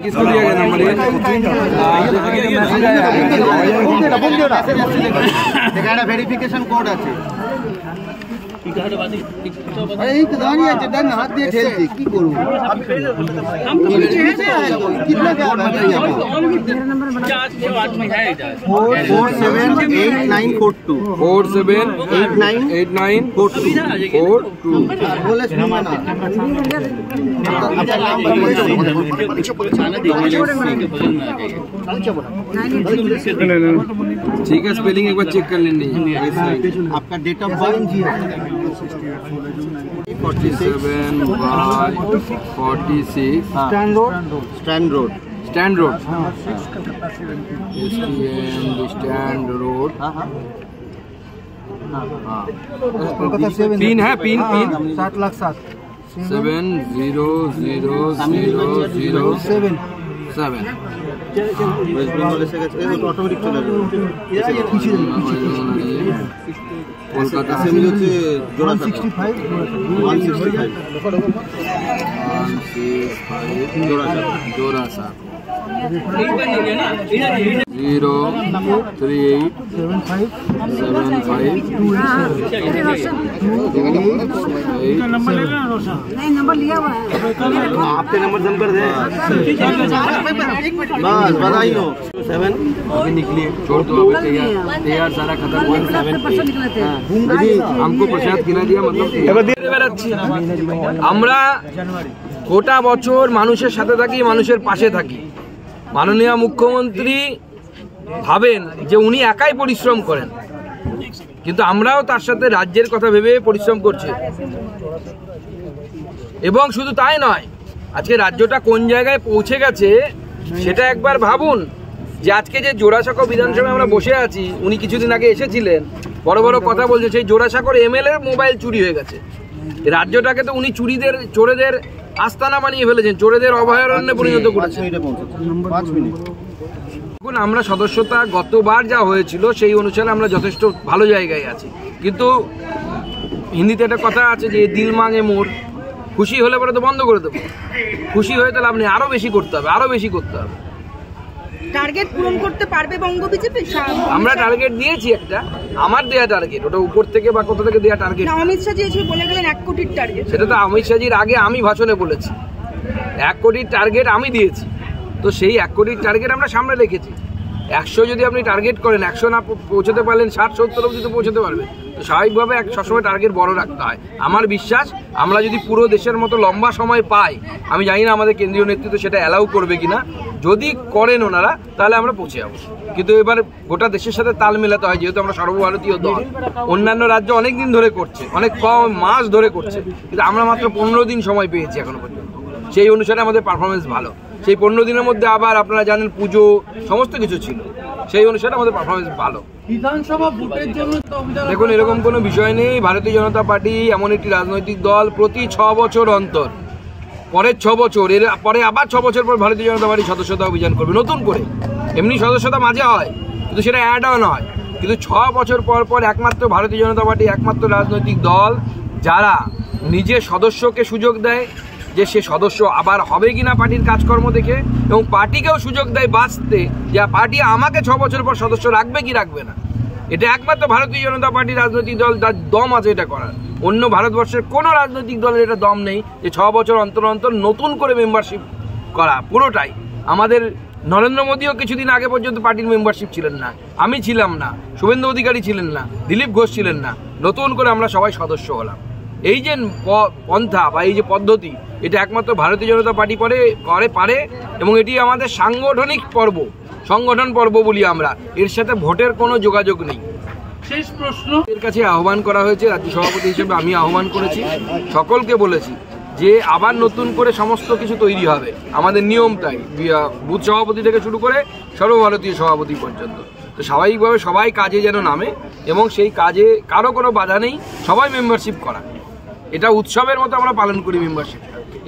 किसको दिया गया नंबर? ये वेरिफिकेशन कोड আছে। এই তো দাঁড়িয়ে আছে, ডান হাত দিয়ে ঠেলছে, কি করব? कितना क्या बताइए आपको? मेरा नंबर बता। 478942 478942 बोले सुनिए ना। ठीक है, स्पेलिंग एक बार चेक कर लेंगे। आपका date of birth 47/46 stand road stand road stand road. Pin है, पिन 7,07,000 70007। वेस्ट बेंगल से ऑटोमेटिक चला जाए। कोलकाता से मिले थे जोड़ा 165 जोड़ा सा 03875 नंबर लिया हुआ है आपके नंबर कर दे बस बधाई हो 7 अभी निकली छोड़ दो तैयार सारा खत्म 17 हमको प्रसाद किना दिया मतलब আমরা গোটা বছর মানুষের সাথে থাকি, মানুষের পাশে থাকি। মাননীয় মুখ্যমন্ত্রী ভাবেন যে উনি একাই পরিশ্রম করেন, কিন্তু আমরাও তার সাথে রাজ্যের কথা ভেবে পরিশ্রম করছি। এবং শুধু তাই নয়, আজকে রাজ্যটা কোন জায়গায় পৌঁছে গেছে সেটা একবার ভাবুন। যে আজকে যে জোড়াসাঁকো বিধানসভায় আমরা বসে আছি, উনি কিছুদিন আগে এসেছিলেন, বড় বড় কথা বলছে, সেই জোড়াসাঁকোর এমএলএ মোবাইল চুরি হয়ে গেছে। রাজ্যটাকে তো উনি চোরেদের আস্তানা বানিয়ে ফেলেছেন, চোরেদের অভয়ারণ্যে পরিণত করেছেন। এখন আমরা সদস্যতা গতবার যা হয়েছিল সেই অনুসারে আমরা যথেষ্ট ভালো জায়গায় আছি, কিন্তু হিন্দিতে একটা কথা আছে যে দিল মাঙে মোর, খুশি হলে পরে তো বন্ধ করে দেবো, খুশি হয়ে তাহলে আপনি আরো বেশি করতে হবে, আরো বেশি করতে হবে। টার্গেট পূরণ করতে পারবে বঙ্গ বিজেপি? আমরা টার্গেট দিয়েছি, একটা আমার দেয়া টার্গেট, ওটা উপর থেকে বা কোথা থেকে দেয়া টার্গেট। অমিত শাহজি এসে বলে গেলেন 1 কোটির টার্গেট। সেটা তো অমিত শাহজির আগে আমি ভাষণে বলেছি, 1 কোটির টার্গেট আমি দিয়েছি। তো সেই 1 কোটির টার্গেট আমরা সামনে রেখেছি। 100 যদি আপনি টার্গেট করেন, 100 না পৌঁছতে পারলেন 60-70 অবধি তো পৌঁছতে পারবেন। তো স্বাভাবিকভাবে সবসময় টার্গেট বড় রাখতে হয়। আমার বিশ্বাস আমরা যদি পুরো দেশের মতো লম্বা সময় পাই, আমি জানি না আমাদের কেন্দ্রীয় নেতৃত্ব সেটা অ্যালাউ করবে কিনা, যদি করেন ওনারা তাহলে আমরা পৌঁছে যাবো। কিন্তু এবার গোটা দেশের সাথে তাল মেলাতে হয়, যেহেতু আমরা সর্বভারতীয় দল। অন্যান্য রাজ্য অনেক দিন ধরে করছে, অনেক কম মাস ধরে করছে, কিন্তু আমরা মাত্র 15 দিন সময় পেয়েছি এখনো পর্যন্ত। সেই অনুসারে আমাদের পারফরমেন্স ভালো। সেই 15 দিনের মধ্যে আবার আপনারা জানেন পুজো সমস্ত কিছু ছিল, সেই অনুসারে আমাদের পারফরমেন্স ভালো। বিধানসভা ভোটের জন্য দেখুন, এরকম কোনো বিষয় নেই। ভারতীয় জনতা পার্টি এমন একটি রাজনৈতিক দল, প্রতি 6 বছর অন্তর, পরের 6 বছর, এর পরে আবার 6 বছর পর ভারতীয় জনতা পার্টি সদস্যতা অভিযান করবে নতুন করে। এমনি সদস্যতা মাঝে হয়, কিন্তু সেটা অ্যাড অন হয়। কিন্তু 6 বছর পর পর একমাত্র ভারতীয় জনতা পার্টি একমাত্র রাজনৈতিক দল যারা নিজের সদস্যকে সুযোগ দেয় যে সে সদস্য আবার হবে কিনা পার্টির কাজকর্ম দেখে, এবং পার্টিকেও সুযোগ দেয় বাঁচতে, যে পার্টি আমাকে 6 বছর পর সদস্য রাখবে কি রাখবে না। এটা একমাত্র ভারতীয় জনতা পার্টি রাজনৈতিক দল, যার দম আছে এটা করার। অন্য ভারতবর্ষের কোনো রাজনৈতিক দলের এটা দম নেই যে 6 বছর অন্তর অন্তর নতুন করে মেম্বারশিপ করা। পুরোটাই আমাদের নরেন্দ্র মোদীও কিছুদিন আগে পর্যন্ত পার্টির মেম্বারশিপ ছিলেন না, আমি ছিলাম না, শুভেন্দু অধিকারী ছিলেন না, দিলীপ ঘোষ ছিলেন না। নতুন করে আমরা সবাই সদস্য হলাম। এই যে পন্থা বা এই যে পদ্ধতি, এটা একমাত্র ভারতীয় জনতা পার্টি পারে, এবং এটি আমাদের সাংগঠনিক পর্ব, সংগঠন পর্ব বলি আমরা। এর সাথে ভোটের কোনো যোগাযোগ নেই। শেষ প্রশ্ন, এর কাছে আহ্বান করা হয়েছে, রাজ্য সভাপতি হিসেবে আমি আহ্বান করেছি, সকলকে বলেছি যে আবার নতুন করে সমস্ত কিছু তৈরি হবে। আমাদের নিয়মটাই বুথ সভাপতি থেকে শুরু করে সর্বভারতীয় সভাপতি পর্যন্ত। তো স্বাভাবিকভাবে সবাই কাজে যেন নামে, এবং সেই কাজে কারো কোনো বাধা নেই, সবাই মেম্বারশিপ করা। এটা উৎসবের মতো আমরা পালন করি মেম্বারশিপ।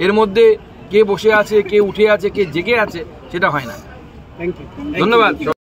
এর মধ্যে কে বসে আছে, কে উঠে আছে, কে জেগে আছে, সেটা হয় না। ধন্যবাদ।